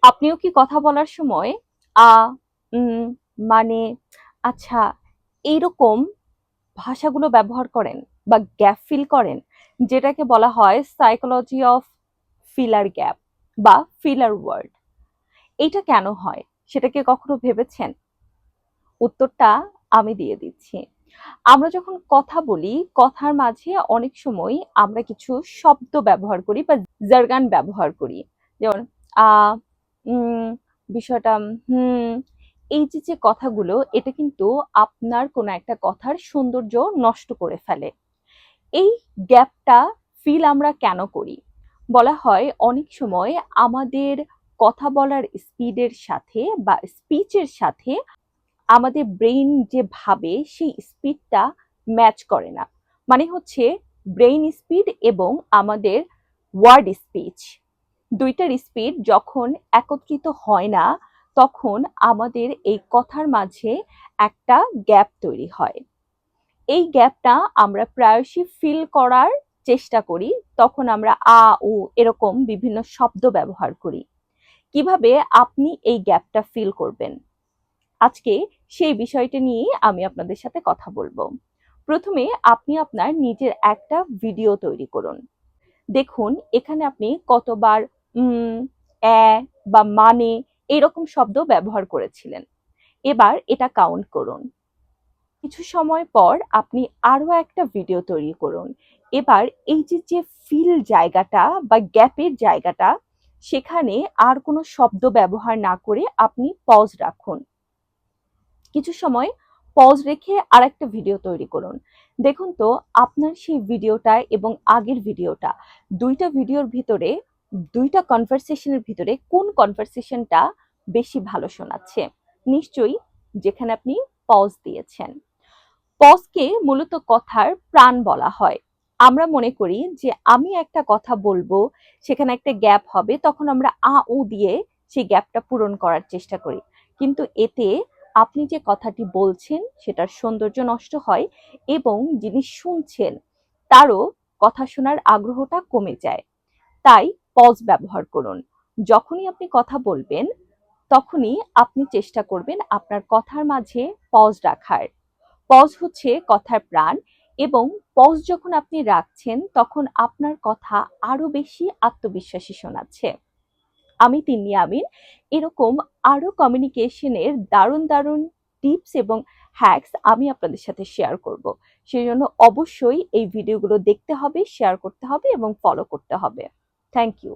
আপনিও কি কথা বলার সময় আ, উম, মানে, আচ্ছা, এইরকম ভাষাগুলো ব্যবহার করেন বা গ্যাপ ফিল করেন, যেটাকে বলা হয় সাইকোলজি অফ ফিলার গ্যাপ বা ফিলার ওয়ার্ড? এইটা কেন হয় সেটা কি কখনো ভেবেছেন? উত্তরটা আমি দিয়ে দিচ্ছি। আমরা যখন কথা বলি, কথার মাঝে অনেক সময় আমরা কিছু শব্দ ব্যবহার করি বা জার্গান ব্যবহার করি। যেমন আ, উম, বিষয়টা, হুম, এই যে কথাগুলো, এটা কিন্তু আপনার কোনো একটা কথার সৌন্দর্য নষ্ট করে ফেলে। এই গ্যাপটা ফিল আমরা কেন করি? বলা হয় অনেক সময় আমাদের কথা বলার স্পিডের সাথে বা স্পিচের সাথে আমাদের ব্রেইন যে ভাবে সেই স্পিডটা ম্যাচ করে না। মানে হচ্ছে ব্রেইন স্পিড এবং আমাদের ওয়ার্ড স্পিচ, দুইটার স্পিড যখন একত্রিত হয় না, তখন আমাদের এই কথার মাঝে একটা গ্যাপ তৈরি হয়। এই গ্যাপটা আমরা প্রায়শই ফিল করার চেষ্টা করি। তখন আমরা আ উ এরকম বিভিন্ন শব্দ ব্যবহার করি। কিভাবে আপনি এই গ্যাপটা ফিল করবেন, আজকে সেই বিষয়টা নিয়েই আমি আপনাদের সাথে কথা বলবো। প্রথমে আপনি আপনার নিজের একটা ভিডিও তৈরি করুন। দেখুন এখানে আপনি কতবার উম, অ্যা বা মানে এরকম শব্দ ব্যবহার করেছিলেন। এবার এটা কাউন্ট করুন। কিছু সময় পর আপনি আরো একটা ভিডিও তৈরি করুন। এবার এই যে ফিল জায়গাটা বা গ্যাপের জায়গাটা, সেখানে আর কোনো শব্দ ব্যবহার না করে আপনি পজ রাখুন। কিছু সময় পজ রেখে আরেকটা ভিডিও তৈরি করুন। দেখুন তো আপনার সেই ভিডিওটা এবং আগের ভিডিওটা, দুইটা ভিডিওর ভিতরে, দুইটা কনভারসেশনের ভিতরে কোন কনভারসেশনটা বেশি ভালো শোনাচ্ছে? নিশ্চয়ই যেখানে আপনি পজ দিয়েছেন। পজকে মূলত কথার প্রাণ বলা হয়। আমরা মনে করি যে আমি একটা কথা বলবো, সেখানে একটা গ্যাপ হবে, তখন আমরা আ উ দিয়ে সেই গ্যাপটা পূরণ করার চেষ্টা করি। কিন্তু এতে আপনি যে কথাটি বলছেন সেটার সৌন্দর্য নষ্ট হয় এবং যিনি শুনছেন তারও কথা শোনার আগ্রহটা কমে যায়। তাই পজ ব্যবহার করুন। যখনই আপনি কথা বলবেন, তখনই আপনি চেষ্টা করবেন আপনার কথার মাঝে পজ রাখার। পজ হচ্ছে কথার প্রাণ, এবং পজ যখন আপনি রাখছেন তখন আপনার কথা আরো বেশি আত্মবিশ্বাসী শোনাচ্ছে। আমি তিন্নি আমিন এরকম আরো কমিউনিকেশনের দারুণ দারুণ টিপস এবং হ্যাকস আমি আপনাদের সাথে শেয়ার করব। সেই জন্য অবশ্যই এই ভিডিওগুলো দেখতে হবে, শেয়ার করতে হবে এবং ফলো করতে হবে। Thank you.